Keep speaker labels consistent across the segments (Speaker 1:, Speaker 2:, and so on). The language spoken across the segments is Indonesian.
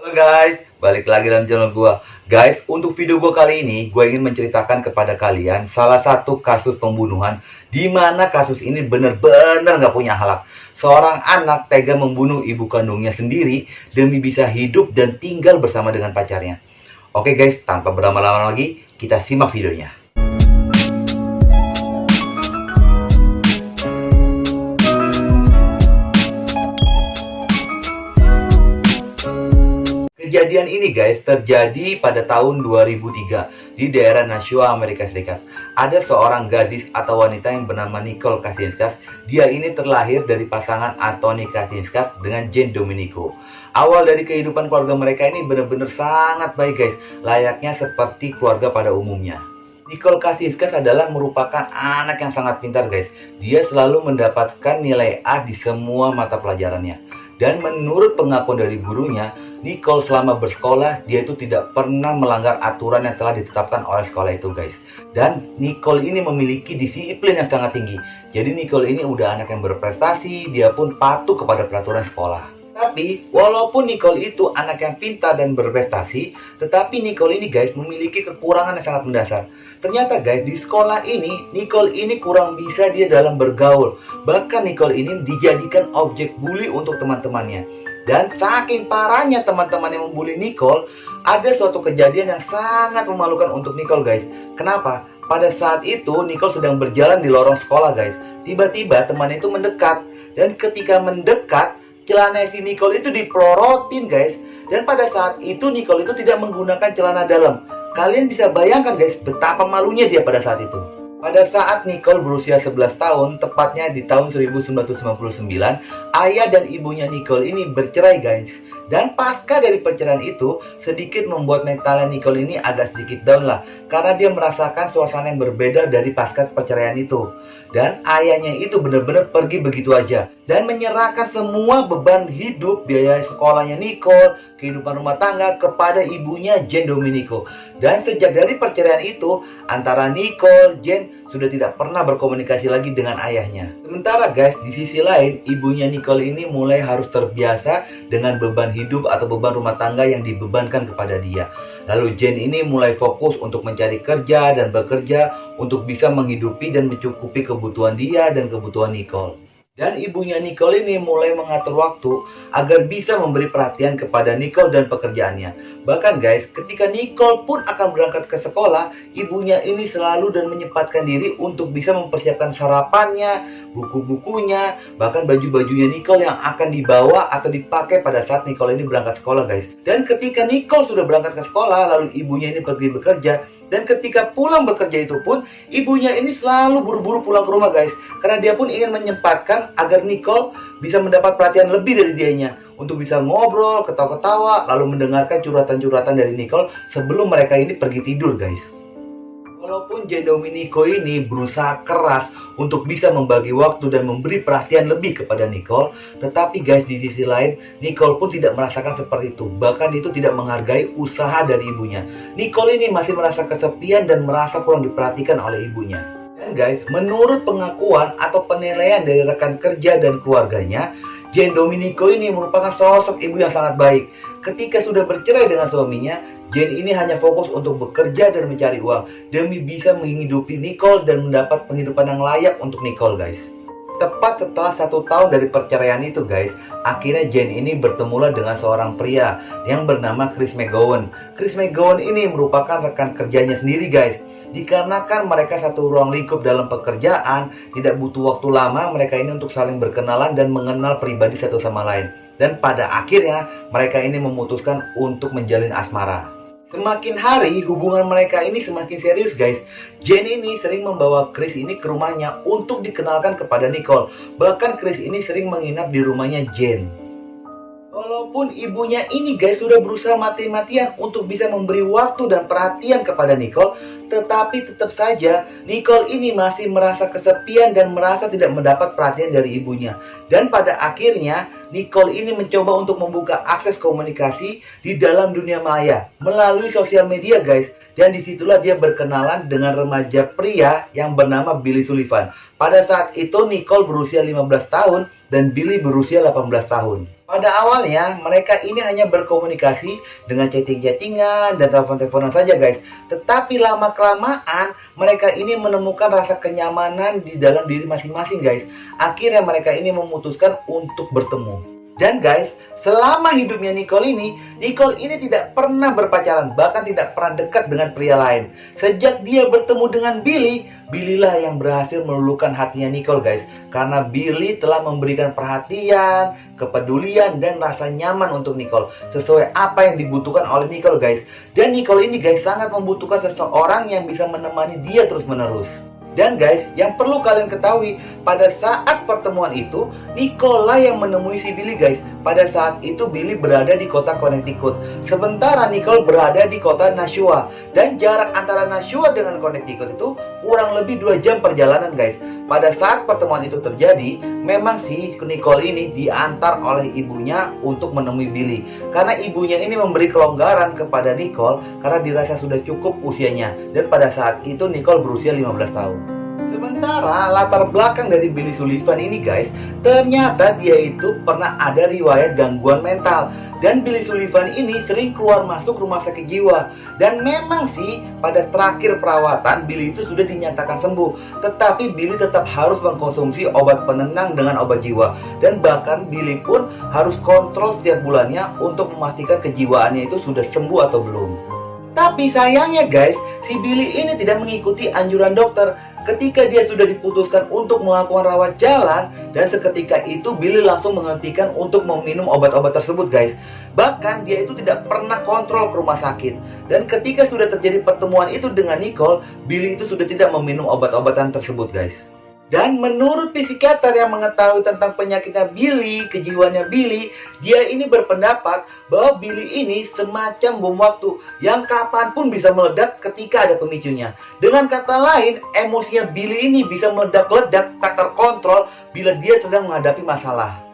Speaker 1: Halo guys, balik lagi dalam channel gua. Guys, untuk video gua kali ini, gua ingin menceritakan kepada kalian salah satu kasus pembunuhan di mana kasus ini benar-benar nggak punya halak. Seorang anak tega membunuh ibu kandungnya sendiri demi bisa hidup dan tinggal bersama dengan pacarnya. Oke guys, tanpa berlama-lama lagi, kita simak videonya. Kejadian ini guys terjadi pada tahun 2003 di daerah Nashua, Amerika Serikat. Ada seorang gadis atau wanita yang bernama Nicole Kasinskas. Dia ini terlahir dari pasangan Anthony Kasinskas dengan Jane Domenico. Awal dari kehidupan keluarga mereka ini benar-benar sangat baik guys, layaknya seperti keluarga pada umumnya. Nicole Kasinskas adalah merupakan anak yang sangat pintar guys. Dia selalu mendapatkan nilai A di semua mata pelajarannya. Dan menurut pengakuan dari gurunya, Nicole selama bersekolah, dia itu tidak pernah melanggar aturan yang telah ditetapkan oleh sekolah itu guys. Dan Nicole ini memiliki disiplin yang sangat tinggi. Jadi Nicole ini udah anak yang berprestasi, dia pun patuh kepada peraturan sekolah. Tapi, walaupun Nicole itu anak yang pintar dan berprestasi, tetapi Nicole ini guys memiliki kekurangan yang sangat mendasar. Ternyata guys, di sekolah ini, Nicole ini kurang bisa dia dalam bergaul. Bahkan Nicole ini dijadikan objek bully untuk teman-temannya. Dan saking parahnya teman-teman yang membuli Nicole, ada suatu kejadian yang sangat memalukan untuk Nicole guys. Kenapa? Pada saat itu, Nicole sedang berjalan di lorong sekolah guys. Tiba-tiba temannya itu mendekat. Dan ketika mendekat, celana si Nicole itu dipelorotin guys. Dan pada saat itu Nicole itu tidak menggunakan celana dalam. Kalian bisa bayangkan guys betapa malunya dia pada saat itu. Pada saat Nicole berusia 11 tahun, tepatnya di tahun 1999, ayah dan ibunya Nicole ini bercerai guys. Dan pasca dari perceraian itu, sedikit membuat mentalnya Nicole ini agak sedikit down lah. Karena dia merasakan suasana yang berbeda dari pasca perceraian itu. Dan ayahnya itu benar-benar pergi begitu aja. Dan menyerahkan semua beban hidup, biaya sekolahnya Nicole, kehidupan rumah tangga kepada ibunya Jane Domenico. Dan sejak dari perceraian itu, antara Nicole, Jane sudah tidak pernah berkomunikasi lagi dengan ayahnya. Sementara guys, di sisi lain, ibunya Nicole ini mulai harus terbiasa dengan beban hidup atau beban rumah tangga yang dibebankan kepada dia. Lalu Jane ini mulai fokus untuk mencari kerja dan bekerja untuk bisa menghidupi dan mencukupi kebutuhan dia dan kebutuhan Nicole. Dan ibunya Nicole ini mulai mengatur waktu agar bisa memberi perhatian kepada Nicole dan pekerjaannya. Bahkan guys, ketika Nicole pun akan berangkat ke sekolah, ibunya ini selalu dan menyempatkan diri untuk bisa mempersiapkan sarapannya, buku-bukunya, bahkan baju-bajunya Nicole yang akan dibawa atau dipakai pada saat Nicole ini berangkat sekolah guys. Dan ketika Nicole sudah berangkat ke sekolah, lalu ibunya ini pergi bekerja. Dan ketika pulang bekerja itu pun, ibunya ini selalu buru-buru pulang ke rumah guys. Karena dia pun ingin menyempatkan agar Nicole bisa mendapat perhatian lebih dari dianya. Untuk bisa ngobrol, ketawa-ketawa, lalu mendengarkan curhatan-curhatan dari Nicole sebelum mereka ini pergi tidur guys. Walaupun Jane Domenico ini berusaha keras untuk bisa membagi waktu dan memberi perhatian lebih kepada Nicole, tetapi guys di sisi lain, Nicole pun tidak merasakan seperti itu. Bahkan itu tidak menghargai usaha dari ibunya. Nicole ini masih merasa kesepian dan merasa kurang diperhatikan oleh ibunya. Dan guys, menurut pengakuan atau penilaian dari rekan kerja dan keluarganya, Jane Domenico ini merupakan sosok ibu yang sangat baik. Ketika sudah bercerai dengan suaminya, Jane ini hanya fokus untuk bekerja dan mencari uang demi bisa menghidupi Nicole dan mendapat penghidupan yang layak untuk Nicole guys. Tepat setelah 1 tahun dari perceraian itu guys, akhirnya Jane ini bertemulah dengan seorang pria yang bernama Chris McGowan. Chris McGowan ini merupakan rekan kerjanya sendiri guys. Dikarenakan mereka satu ruang lingkup dalam pekerjaan, tidak butuh waktu lama mereka ini untuk saling berkenalan dan mengenal pribadi satu sama lain. Dan pada akhirnya mereka ini memutuskan untuk menjalin asmara. Semakin hari hubungan mereka ini semakin serius guys. Jane ini sering membawa Chris ini ke rumahnya untuk dikenalkan kepada Nicole. Bahkan Chris ini sering menginap di rumahnya Jane. Walaupun ibunya ini guys sudah berusaha mati-matian untuk bisa memberi waktu dan perhatian kepada Nicole, tetapi tetap saja Nicole ini masih merasa kesepian dan merasa tidak mendapat perhatian dari ibunya. Dan pada akhirnya Nicole ini mencoba untuk membuka akses komunikasi di dalam dunia maya melalui sosial media guys. Dan disitulah dia berkenalan dengan remaja pria yang bernama Billy Sullivan. Pada saat itu Nicole berusia 15 tahun dan Billy berusia 18 tahun. Pada awalnya mereka ini hanya berkomunikasi dengan chatting-chattingan dan telepon-teleponan saja guys. Tetapi lama-kelamaan mereka ini menemukan rasa kenyamanan di dalam diri masing-masing guys. Akhirnya mereka ini memutuskan untuk bertemu. Dan guys, selama hidupnya Nicole ini tidak pernah berpacaran, bahkan tidak pernah dekat dengan pria lain. Sejak dia bertemu dengan Billy, Billy lah yang berhasil meluluhkan hatinya Nicole guys. Karena Billy telah memberikan perhatian, kepedulian, dan rasa nyaman untuk Nicole sesuai apa yang dibutuhkan oleh Nicole guys. Dan Nicole ini guys sangat membutuhkan seseorang yang bisa menemani dia terus-menerus. Dan guys, yang perlu kalian ketahui, pada saat pertemuan itu, Nicole lah yang menemui si Billy guys. Pada saat itu Billy berada di kota Connecticut, sementara Nicole berada di kota Nashua. Dan jarak antara Nashua dengan Connecticut itu kurang lebih 2 jam perjalanan guys. Pada saat pertemuan itu terjadi, memang si Nicole ini diantar oleh ibunya untuk menemui Billy. Karena ibunya ini memberi kelonggaran kepada Nicole karena dirasa sudah cukup usianya. Dan pada saat itu Nicole berusia 15 tahun. Sementara latar belakang dari Billy Sullivan ini guys, ternyata dia itu pernah ada riwayat gangguan mental. Dan Billy Sullivan ini sering keluar masuk rumah sakit jiwa. Dan memang sih pada terakhir perawatan Billy itu sudah dinyatakan sembuh. Tetapi Billy tetap harus mengkonsumsi obat penenang dengan obat jiwa. Dan bahkan Billy pun harus kontrol setiap bulannya untuk memastikan kejiwaannya itu sudah sembuh atau belum. Tapi sayangnya guys, si Billy ini tidak mengikuti anjuran dokter. Ketika dia sudah diputuskan untuk melakukan rawat jalan, dan seketika itu Billy langsung menghentikan untuk meminum obat-obat tersebut guys. Bahkan dia itu tidak pernah kontrol ke rumah sakit. Dan ketika sudah terjadi pertemuan itu dengan Nicole, Billy itu sudah tidak meminum obat-obatan tersebut guys. Dan menurut psikiater yang mengetahui tentang penyakitnya Billy, kejiwaannya Billy, dia ini berpendapat bahwa Billy ini semacam bom waktu yang kapanpun bisa meledak ketika ada pemicunya. Dengan kata lain, emosinya Billy ini bisa meledak-ledak tak terkontrol bila dia sedang menghadapi masalah.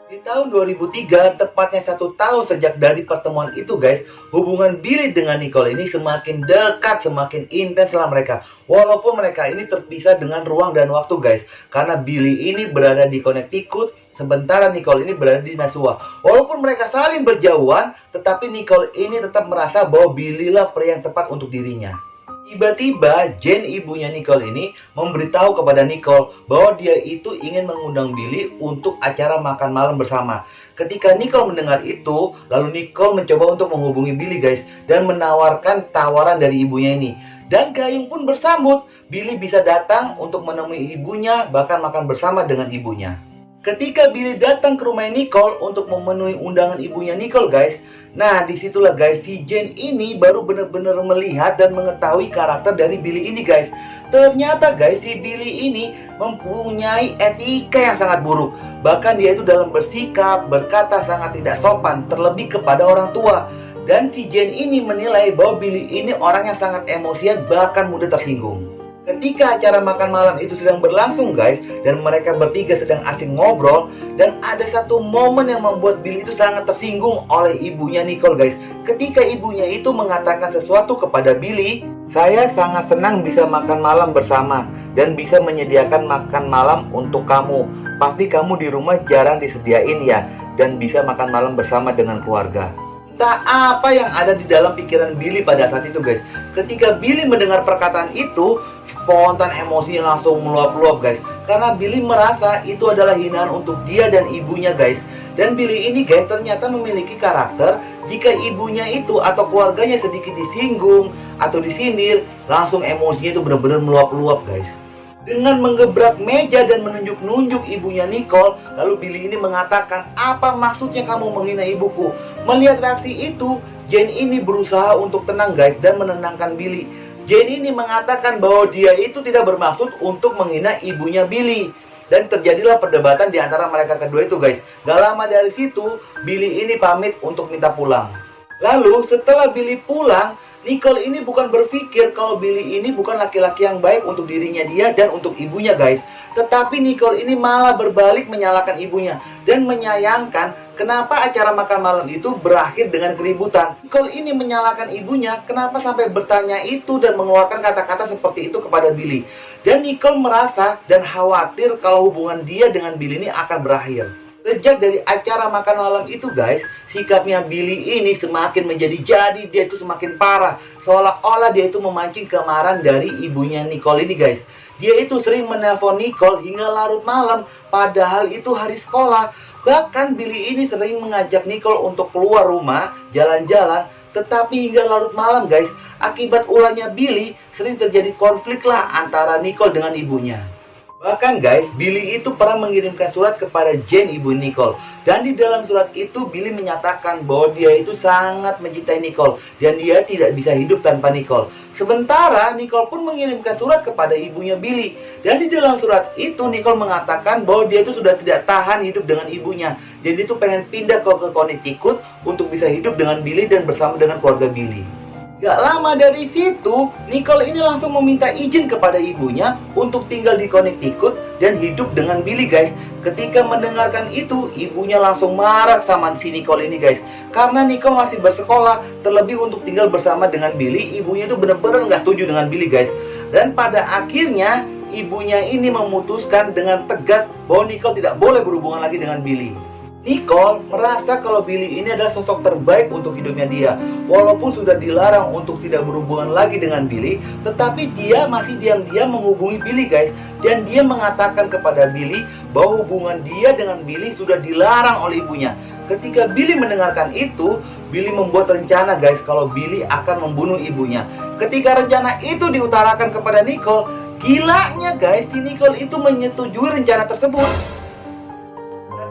Speaker 1: Di tahun 2003, tepatnya 1 tahun sejak dari pertemuan itu guys, hubungan Billy dengan Nicole ini semakin dekat, semakin intens lah mereka. Walaupun mereka ini terpisah dengan ruang dan waktu guys. Karena Billy ini berada di Connecticut, sementara Nicole ini berada di Nashua. Walaupun mereka saling berjauhan, tetapi Nicole ini tetap merasa bahwa Billy lah pria yang tepat untuk dirinya. Tiba-tiba Jane, ibunya Nicole ini, memberitahu kepada Nicole bahwa dia itu ingin mengundang Billy untuk acara makan malam bersama. Ketika Nicole mendengar itu, lalu Nicole mencoba untuk menghubungi Billy guys, dan menawarkan tawaran dari ibunya ini. Dan Gayung pun bersambut, Billy bisa datang untuk menemui ibunya, bahkan makan bersama dengan ibunya. Ketika Billy datang ke rumah Nicole untuk memenuhi undangan ibunya Nicole guys, nah disitulah guys si Jane ini baru benar-benar melihat dan mengetahui karakter dari Billy ini guys. Ternyata guys si Billy ini mempunyai etika yang sangat buruk. Bahkan dia itu dalam bersikap, berkata sangat tidak sopan, terlebih kepada orang tua. Dan si Jane ini menilai bahwa Billy ini orang yang sangat emosian, bahkan mudah tersinggung. Ketika acara makan malam itu sedang berlangsung guys, dan mereka bertiga sedang asik ngobrol, dan ada satu momen yang membuat Billy itu sangat tersinggung oleh ibunya Nicole guys. Ketika ibunya itu mengatakan sesuatu kepada Billy, "Saya sangat senang bisa makan malam bersama dan bisa menyediakan makan malam untuk kamu. Pasti kamu di rumah jarang disediain ya, dan bisa makan malam bersama dengan keluarga." Entah apa yang ada di dalam pikiran Billy pada saat itu guys. Ketika Billy mendengar perkataan itu, spontan emosinya langsung meluap-luap guys. Karena Billy merasa itu adalah hinaan untuk dia dan ibunya guys. Dan Billy ini guys ternyata memiliki karakter, jika ibunya itu atau keluarganya sedikit disinggung atau disindir, langsung emosinya itu benar-benar meluap-luap guys. Dengan menggebrak meja dan menunjuk-nunjuk ibunya Nicole, lalu Billy ini mengatakan, "Apa maksudnya kamu menghina ibuku?" Melihat reaksi itu, Jane ini berusaha untuk tenang guys dan menenangkan Billy. Jane ini mengatakan bahwa dia itu tidak bermaksud untuk menghina ibunya Billy. Dan terjadilah perdebatan di antara mereka kedua itu guys. Gak lama dari situ, Billy ini pamit untuk minta pulang. Lalu setelah Billy pulang, Nicole ini bukan berpikir kalau Billy ini bukan laki-laki yang baik untuk dirinya dia dan untuk ibunya guys. Tetapi Nicole ini malah berbalik menyalahkan ibunya dan menyayangkan kenapa acara makan malam itu berakhir dengan keributan. Nicole ini menyalahkan ibunya kenapa sampai bertanya itu dan mengeluarkan kata-kata seperti itu kepada Billy. Dan Nicole merasa dan khawatir kalau hubungan dia dengan Billy ini akan berakhir. Sejak dari acara makan malam itu guys, sikapnya Billy ini semakin menjadi-jadi, dia itu semakin parah. Seolah-olah dia itu memancing kemarahan dari ibunya Nicole ini guys. Dia itu sering menelpon Nicole hingga larut malam, padahal itu hari sekolah. Bahkan Billy ini sering mengajak Nicole untuk keluar rumah, jalan-jalan. Tetapi hingga larut malam guys, akibat ulahnya Billy, sering terjadi konflik lah antara Nicole dengan ibunya. Bahkan guys, Billy itu pernah mengirimkan surat kepada Jane, ibu Nicole. Dan di dalam surat itu Billy menyatakan bahwa dia itu sangat mencintai Nicole dan dia tidak bisa hidup tanpa Nicole. Sementara Nicole pun mengirimkan surat kepada ibunya Billy. Dan di dalam surat itu Nicole mengatakan bahwa dia itu sudah tidak tahan hidup dengan ibunya. Dan dia itu pengen pindah ke Connecticut untuk bisa hidup dengan Billy dan bersama dengan keluarga Billy. Gak lama dari situ, Nicole ini langsung meminta izin kepada ibunya untuk tinggal di Connecticut dan hidup dengan Billy guys. Ketika mendengarkan itu, ibunya langsung marah sama si Nicole ini guys. Karena Nicole masih bersekolah, terlebih untuk tinggal bersama dengan Billy, ibunya itu benar-benar gak setuju dengan Billy guys. Dan pada akhirnya, ibunya ini memutuskan dengan tegas bahwa Nicole tidak boleh berhubungan lagi dengan Billy. Nicole merasa kalau Billy ini adalah sosok terbaik untuk hidupnya dia. Walaupun sudah dilarang untuk tidak berhubungan lagi dengan Billy, tetapi dia masih diam-diam menghubungi Billy guys. Dan dia mengatakan kepada Billy bahwa hubungan dia dengan Billy sudah dilarang oleh ibunya. Ketika Billy mendengarkan itu, Billy membuat rencana guys kalau Billy akan membunuh ibunya. Ketika rencana itu diutarakan kepada Nicole, gilanya guys, si Nicole itu menyetujui rencana tersebut.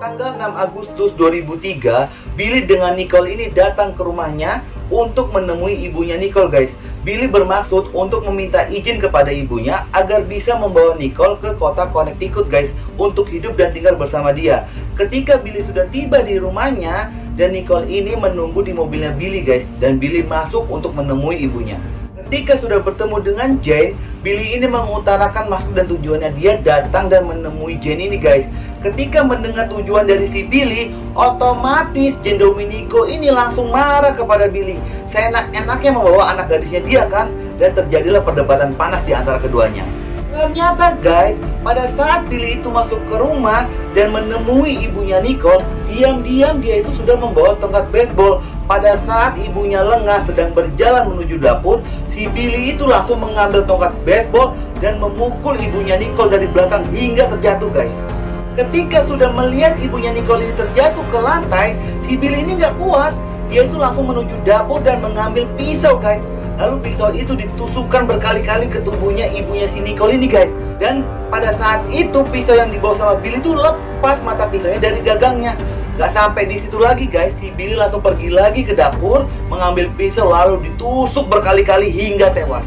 Speaker 1: Tanggal 6 Agustus 2003, Billy dengan Nicole ini datang ke rumahnya untuk menemui ibunya Nicole guys. Billy bermaksud untuk meminta izin kepada ibunya agar bisa membawa Nicole ke kota Connecticut guys untuk hidup dan tinggal bersama dia. Ketika Billy sudah tiba di rumahnya dan Nicole ini menunggu di mobilnya Billy guys, dan Billy masuk untuk menemui ibunya. Ketika sudah bertemu dengan Jane, Billy ini mengutarakan maksud dan tujuannya dia datang dan menemui Jane ini guys. Ketika mendengar tujuan dari si Billy, otomatis Jane Dominico ini langsung marah kepada Billy. Seenak-enaknya membawa anak gadisnya dia kan, dan terjadilah perdebatan panas di antara keduanya. Ternyata guys, pada saat Billy itu masuk ke rumah dan menemui ibunya Nicole, diam-diam dia itu sudah membawa tongkat baseball. Pada saat ibunya lengah sedang berjalan menuju dapur, si Billy itu langsung mengambil tongkat baseball dan memukul ibunya Nicole dari belakang hingga terjatuh guys. Ketika sudah melihat ibunya Nicole ini terjatuh ke lantai, si Billy ini nggak puas. Dia itu langsung menuju dapur dan mengambil pisau guys. Lalu pisau itu ditusukkan berkali-kali ke tubuhnya ibunya si Nicole ini guys. Dan pada saat itu pisau yang dibawa sama Billy itu lepas mata pisaunya dari gagangnya. Gak sampai di situ lagi guys, si Billy langsung pergi lagi ke dapur, mengambil pisau lalu ditusuk berkali-kali hingga tewas.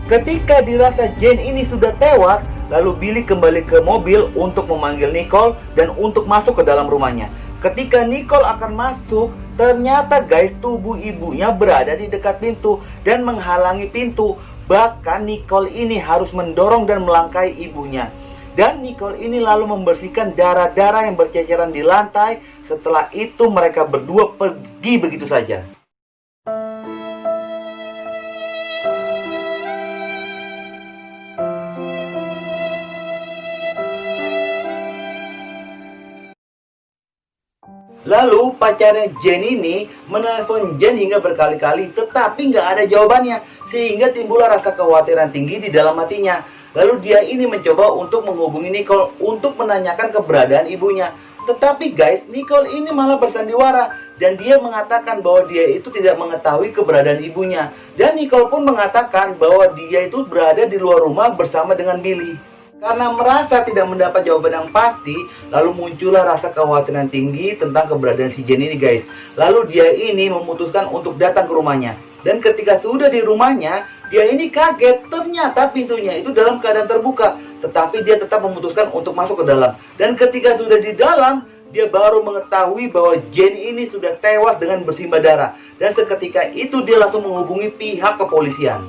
Speaker 1: Ketika dirasa Jane ini sudah tewas, lalu Billy kembali ke mobil untuk memanggil Nicole dan untuk masuk ke dalam rumahnya. Ketika Nicole akan masuk, ternyata guys tubuh ibunya berada di dekat pintu dan menghalangi pintu. Bahkan Nicole ini harus mendorong dan melangkahi ibunya. Dan Nicole ini lalu membersihkan darah-darah yang berceceran di lantai. Setelah itu mereka berdua pergi begitu saja. Lalu pacarnya Jane ini menelpon Jane hingga berkali-kali, tetapi nggak ada jawabannya, sehingga timbullah rasa kekhawatiran tinggi di dalam hatinya. Lalu dia ini mencoba untuk menghubungi Nicole untuk menanyakan keberadaan ibunya. Tetapi guys, Nicole ini malah bersandiwara dan dia mengatakan bahwa dia itu tidak mengetahui keberadaan ibunya. Dan Nicole pun mengatakan bahwa dia itu berada di luar rumah bersama dengan Billy. Karena merasa tidak mendapat jawaban yang pasti, lalu muncullah rasa kekhawatiran tinggi tentang keberadaan si Jane ini guys. Lalu dia ini memutuskan untuk datang ke rumahnya. Dan ketika sudah di rumahnya, dia ini kaget, ternyata pintunya itu dalam keadaan terbuka. Tetapi dia tetap memutuskan untuk masuk ke dalam. Dan ketika sudah di dalam, dia baru mengetahui bahwa Jane ini sudah tewas dengan bersimbah darah. Dan seketika itu dia langsung menghubungi pihak kepolisian.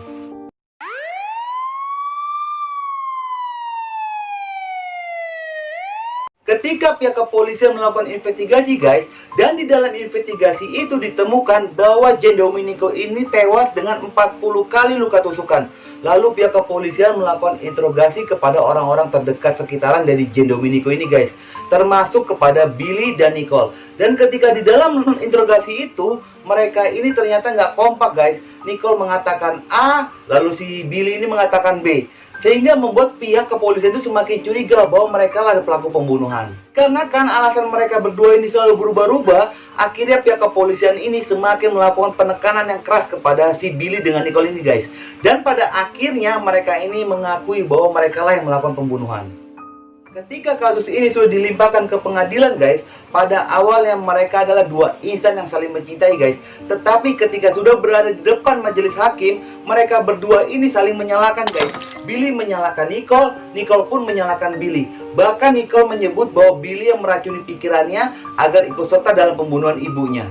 Speaker 1: Ketika pihak kepolisian melakukan investigasi guys, dan di dalam investigasi itu ditemukan bahwa Jane Dominico ini tewas dengan 40 kali luka tusukan. Lalu pihak kepolisian melakukan interogasi kepada orang-orang terdekat sekitaran dari Jane Dominico ini guys, termasuk kepada Billy dan Nicole. Dan ketika di dalam interogasi itu, mereka ini ternyata nggak kompak guys. Nicole mengatakan A, lalu si Billy ini mengatakan B. Sehingga membuat pihak kepolisian itu semakin curiga bahwa mereka lah pelaku pembunuhan. Karena kan alasan mereka berdua ini selalu berubah-ubah, akhirnya pihak kepolisian ini semakin melakukan penekanan yang keras kepada si Billy dengan Nicole ini guys. Dan pada akhirnya mereka ini mengakui bahwa mereka lah yang melakukan pembunuhan. Ketika kasus ini sudah dilimpahkan ke pengadilan guys, pada awalnya mereka adalah dua insan yang saling mencintai guys. Tetapi ketika sudah berada di depan majelis hakim, mereka berdua ini saling menyalahkan guys. Billy menyalahkan Nicole, Nicole pun menyalahkan Billy. Bahkan Nicole menyebut bahwa Billy yang meracuni pikirannya agar ikut serta dalam pembunuhan ibunya.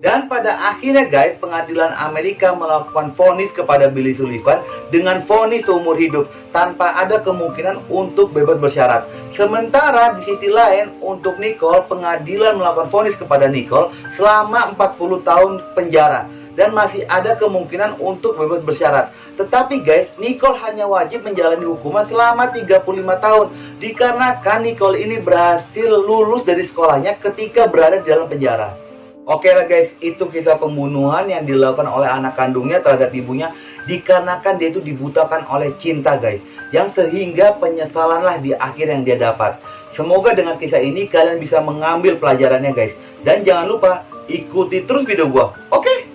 Speaker 1: Dan pada akhirnya guys, pengadilan Amerika melakukan vonis kepada Billy Sullivan dengan vonis seumur hidup tanpa ada kemungkinan untuk bebas bersyarat. Sementara di sisi lain untuk Nicole, pengadilan melakukan vonis kepada Nicole selama 40 tahun penjara dan masih ada kemungkinan untuk bebas bersyarat. Tetapi guys, Nicole hanya wajib menjalani hukuman selama 35 tahun dikarenakan Nicole ini berhasil lulus dari sekolahnya ketika berada di dalam penjara. Oke lah guys, itu kisah pembunuhan yang dilakukan oleh anak kandungnya terhadap ibunya dikarenakan dia itu dibutakan oleh cinta guys, yang sehingga penyesalanlah di akhir yang dia dapat. Semoga dengan kisah ini kalian bisa mengambil pelajarannya guys. Dan jangan lupa ikuti terus video gua. Oke?